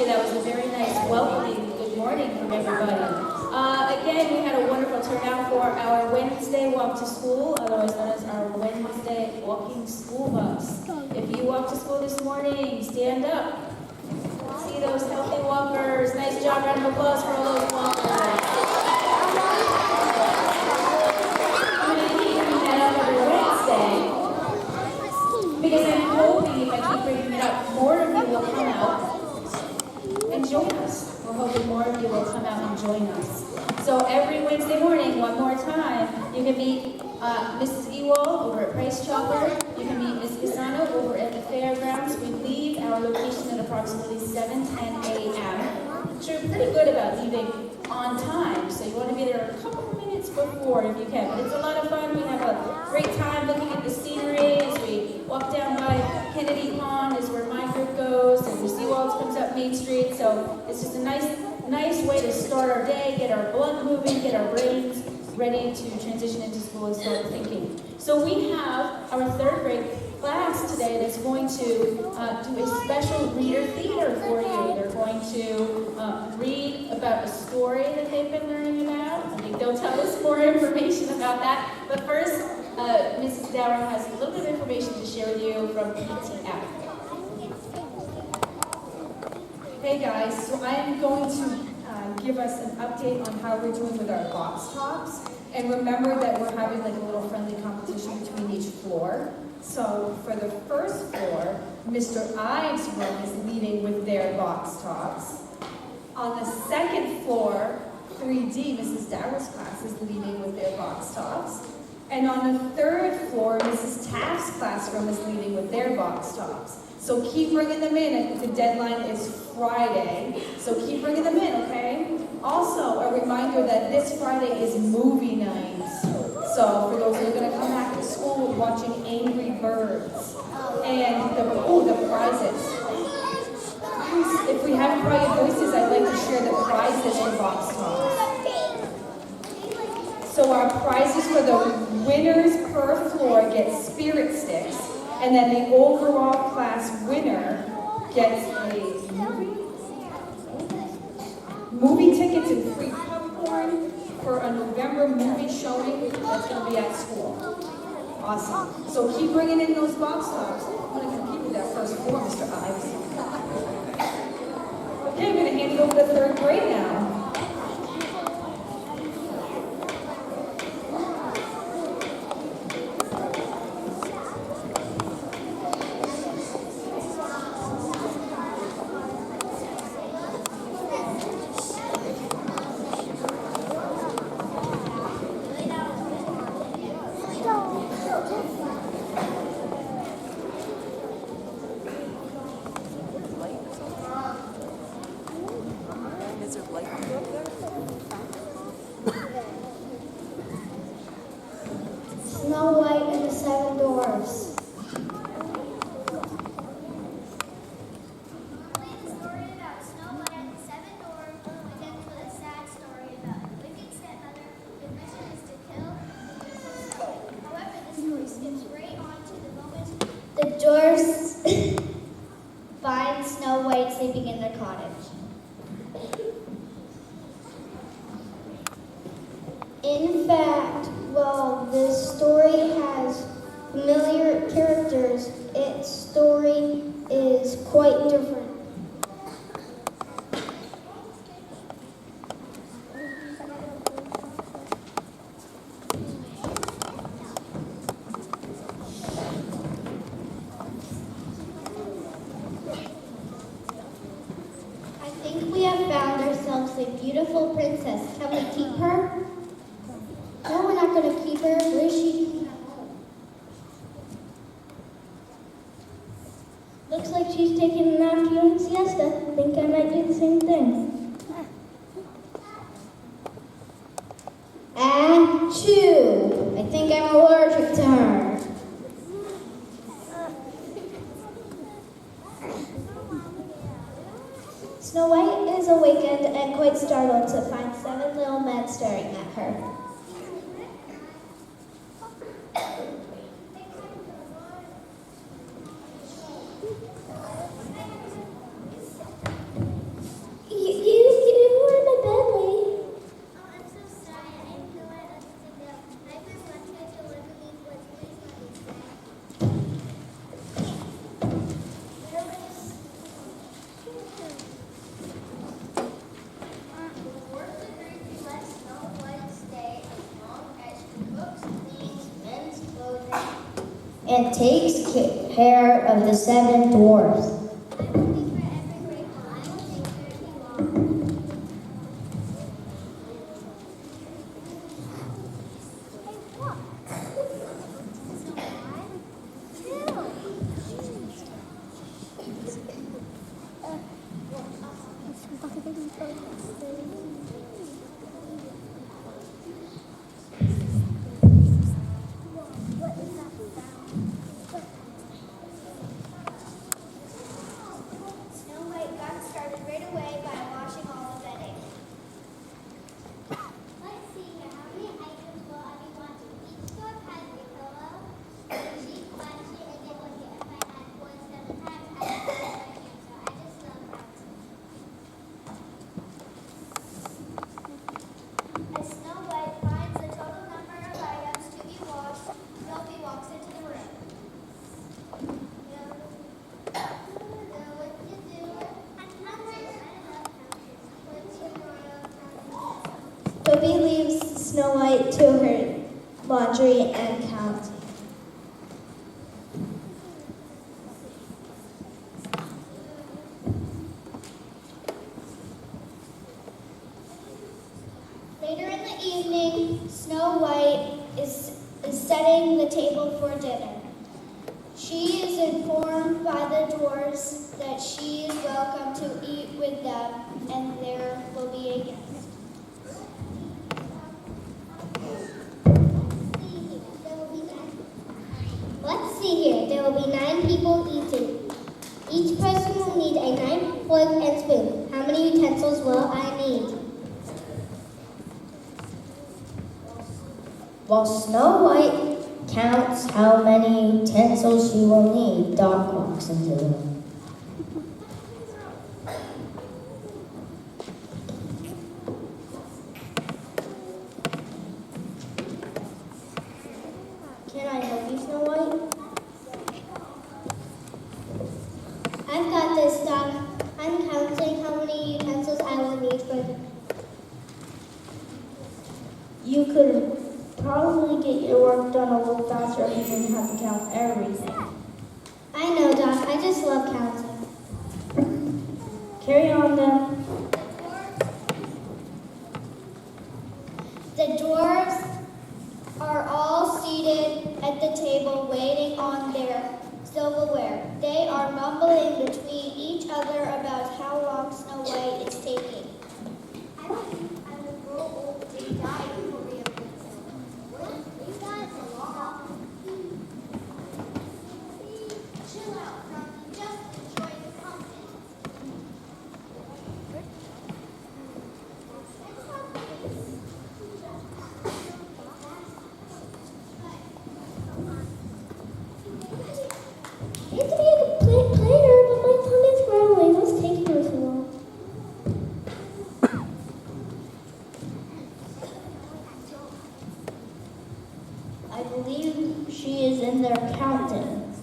that was a very nice welcoming good morning from everybody. Again, we had a wonderful turnout for our Wednesday walk to school, otherwise known as our Wednesday walking school bus. If you walk to school this morning, stand up. See those healthy walkers. Nice job, round of applause for all those walkers. I'm going to keep bringing that up every Wednesday because I'm hoping if I keep bringing it up, more of you will come out and join us. We're hoping more of you will come out and join us. So every Wednesday morning, one more time, you can meet Mrs. Ewald over at Price Chopper. You can meet Ms. Pisano over at the fairgrounds. We leave our location at approximately 7:10 a.m. So we're pretty good about leaving on time. So you want to be there a couple of minutes before if you can. But it's a lot of fun. We have a great time looking at the scenery as we walk down by Kennedy Pond is where my group goes, and Ms. Ewald comes up Main Street. So it's just a nice way to start our day, get our blood moving, get our brains ready to transition into school and start thinking. So we have our third grade class today that's going to do a special reader theater for you. They're going to read about a story that they've been learning about. I think they'll tell us more information about that. But first, Mrs. Dower has a little bit of information to share with you from PTF. Hey guys, so I am going to give us an update on how we're doing with our box tops. And remember that we're having like a little friendly competition between each floor. So for the first floor, Mr. Ives' room is leading with their box tops. On the second floor, 3D, Mrs. Dower's class is leading with their box tops. And on the third floor, Mrs. Taft's classroom is leading with their box tops. So keep bringing them in. The deadline is Friday, so keep bringing them in, okay? Also, a reminder that this Friday is movie night. So for those who are going to come back to school watching Angry Birds. And the prizes. If we have quiet voices, I'd like to share the prizes for box tops. So our prizes for the winners per floor get spirit sticks. And then the overall class winner gets a movie tickets and free popcorn for a November movie showing that's going to be at school. Awesome. So keep bringing in those box tops. I'm going to compete with that first floor, Mr. Ives. Okay, I'm going to hand it over to third grade now. Snow White and the Seven Dwarfs. A story about Snow White and the Seven Dwarfs begins with a sad story about a wicked stepmother whose mission is to kill the beautiful Snow White. However, the story skips right on to the moment The dwarfs find Snow White sleeping in their cottage. In fact, while this story has familiar characters, its story is quite different. I think we have found ourselves a beautiful princess. Can we keep her? No, we're not going to keep her. Where is she? Looks like she's taking an afternoon siesta. I think I might do the same thing. Achoo! I think I'm allergic to her. Snow White is awakened and quite startled to find 7 little men staring at her. and takes care of the 7 dwarfs. I will be for every great one. I will take care of you all. Snow White got started right away by washing all the bedding. Let's see here. How many items will I be wanting? Each dog has a pillow, a sheet, blanket, and a blanket. If I had 4 7 times, I would put it right here. So I just love counting. As Snow White finds the total number of items to be washed, Snoopy walks into the room. Toby leaves Snow White to her laundry and counting. Later in the evening, Snow White is setting the table for dinner. She is informed by the dwarfs that she is welcome to eat with them, and there will be a guest. Let's see here. There will be 9 people eating. Each person will need a knife, fork, and spoon. How many utensils will I need? While Snow White counts how many utensils she will need, Doc walks into the room. Can I help you, Snow White? I've got this, Doc. I'm counting how many utensils I will need for the... You could probably get your work done a little faster if you didn't have to count everything. I know, Doc. I just love counting. Carry on, then. The dwarves are all seated at the table waiting on their silverware. They are mumbling between each other about how long Snow White is taking. I will grow old and die before we have silver. You guys are long. Chill out, Froggy. Just enjoy the company. I hate to be a player, but my tummy's growling. What's taking her so long? I believe she is in there counting.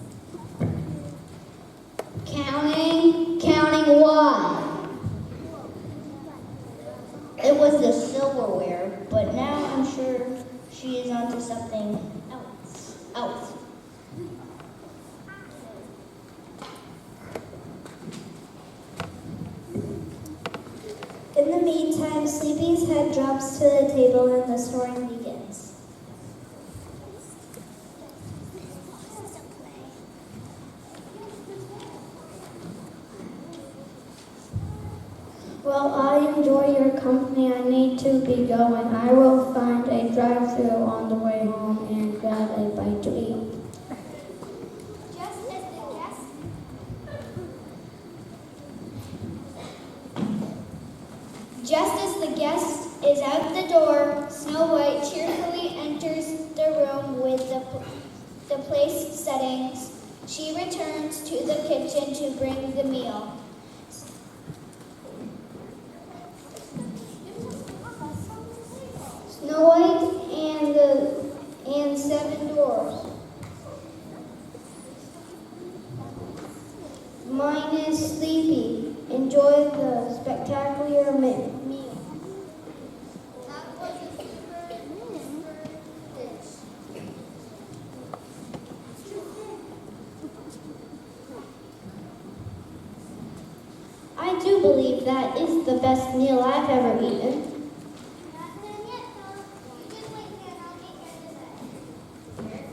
Counting? Counting what? It was the silverware, but now I'm sure she is onto something else. In the meantime, Sleepy's head drops to the table and the snoring begins. Well, I enjoy your company. I need to be going. I will find a drive-thru on the way home and grab a bite to eat. Just as the guest is out the door, Snow White cheerfully enters the room with the place settings. She returns to the kitchen to bring the meal. Snow White and 7 dwarfs. Mine is Sleepy. Enjoy the spectacular meal. That was a super dish. believe that is the best meal I've ever eaten. Not done yet, though. You just wait here and I'll get ready to bed.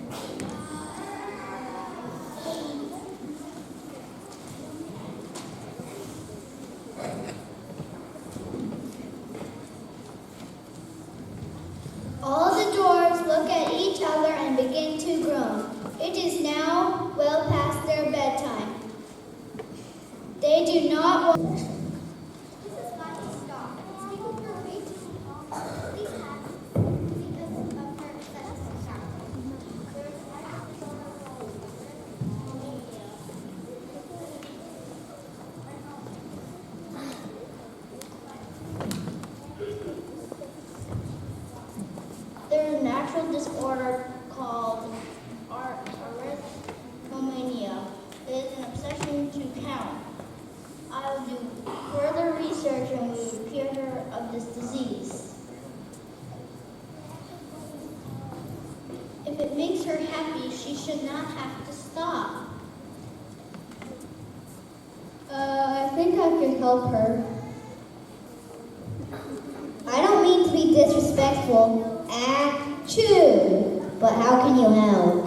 All the dwarves look at each other and begin to groan. It is now well past their bedtime. They do not want. This is why he stopped. Speaking for way too long. These hats because of her excessive shouting. There's one There's a natural disorder called arithmomania. It is an obsession to count. I will do further research and we will cure her of this disease. If it makes her happy, she should not have to stop. I think I can help her. I don't mean to be disrespectful. Achoo! But how can you help?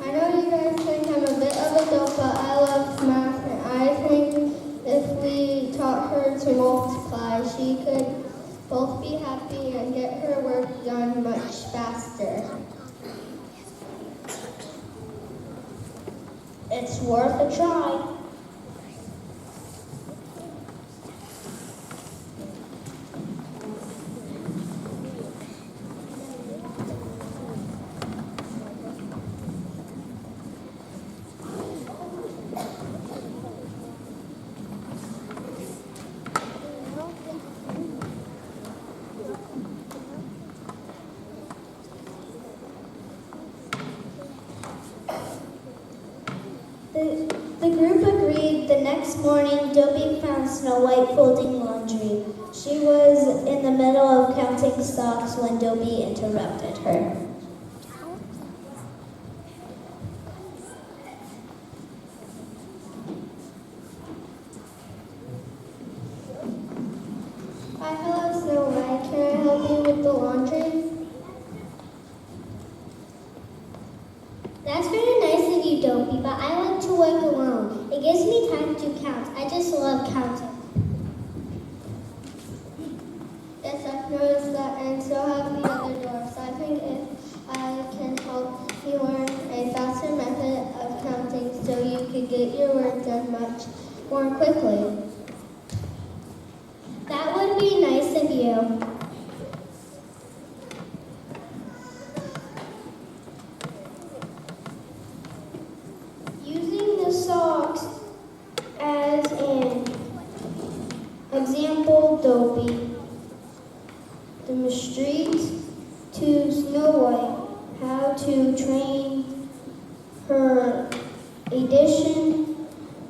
I know you guys think I'm a bit of a dope, but I love math, and I think if we taught her to multiply, she could both be happy and get her work done much faster. It's worth a try. The group agreed. The next morning, Dopey found Snow White folding laundry. She was in the middle of counting socks when Dopey interrupted her. Hi, hello, Snow White. Can I help you with the laundry? That's very nice of you, Dopey, but I like to work alone. It gives me time to count. I just love counting. Yes, I've noticed that, and so have the other dwarfs. I think if I can help you learn a faster method of counting so you could get your work done much more quickly. That would be nice of you. Using the socks as an example, Dopey. Demonstrate to Snow White how to train her addition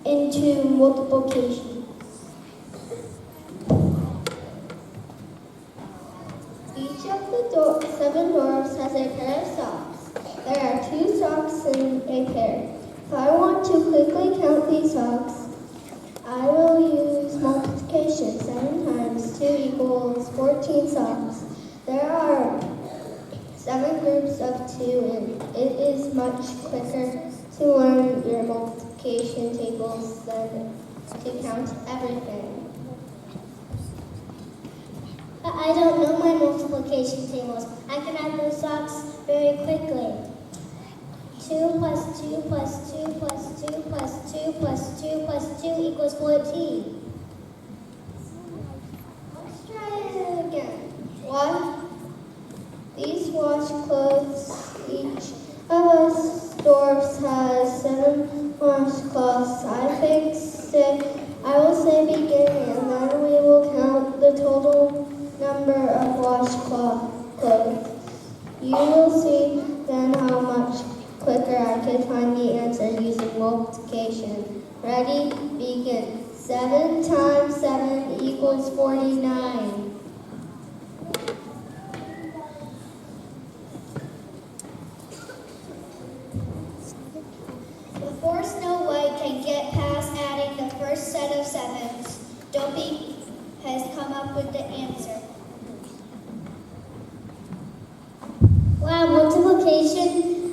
into multiplication. Each of the 7 dwarfs has a pair of socks. There are 2 socks in a pair. If I want to quickly count these socks, I will use multiplication. 7 times 2 equals 14 socks. There are 7 groups of 2, and it is much quicker to learn your multiplication tables than to count everything. But I don't know my multiplication tables. I can add those socks very quickly. 2 plus 2 plus 2 plus 2 plus 2 plus 2 plus 2 equals 14. Let's try it again. 1. These washcloths, each of us dwarfs has 7 washcloths. I will say beginning, and then we will count the total number of washcloths. You will see then how much quicker I can find the answer using multiplication. Ready? Begin. 7 times 7 equals 49. Before Snow White can get past adding the first set of 7, come up with the answer. Wow, multiplication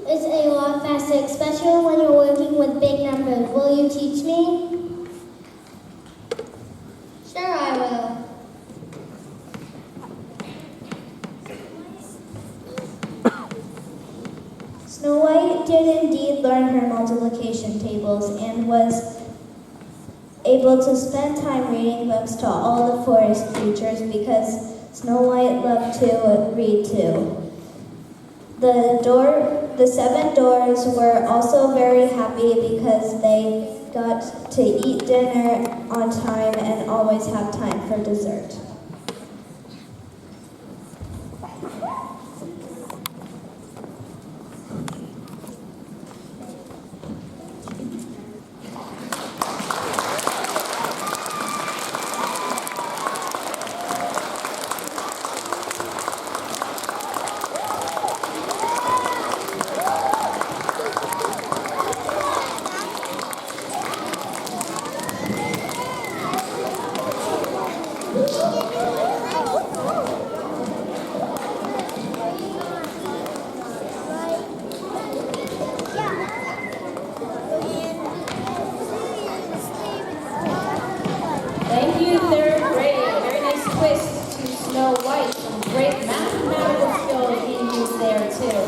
is a lot faster, especially when you're working with big numbers. Will you teach me? Sure, I will. Snow White did indeed learn her multiplication tables and was able to spend time reading books to all the forest creatures because Snow White loved to read too. The 7 doors were also very happy because they got to eat dinner on time and always have time for dessert. Thank you, third grade. Very nice twist to Snow White. Some great mathematical skills being used there too.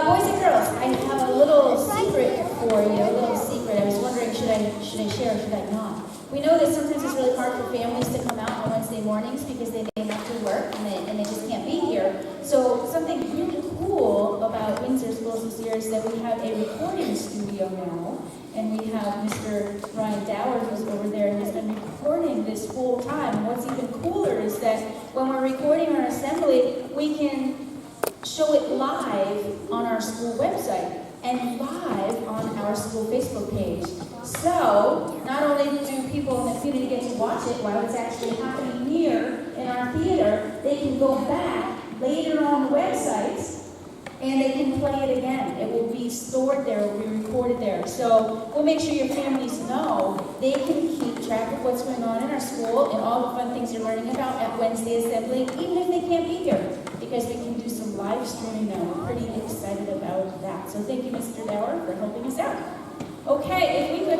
Boys and girls, I have a little secret for you. A little secret. I was wondering, should I share or should I not? We know that sometimes it's really hard for families to come out on Wednesday mornings because they have to work and they just can't be here. So something really cool about Windsor Schools this year is that we have a recording studio now. And we have Mr. Ryan Dower, who's over there, and he's been recording this whole time. And what's even cooler is that when we're recording our assembly, we can show it live on our school website and live on our school Facebook page. So, not only do people in the community get to watch it while it's actually happening here in our theater, they can go back later on the websites and they can play it again. It will be stored there, it will be recorded there. So we'll make sure your families know they can keep track of what's going on in our school and all the fun things you're learning about at Wednesday Assembly, even if they can't be here, because we can do some live streaming now. We're pretty excited about that. So thank you, Mr. Dower, for helping us out. Okay, if we could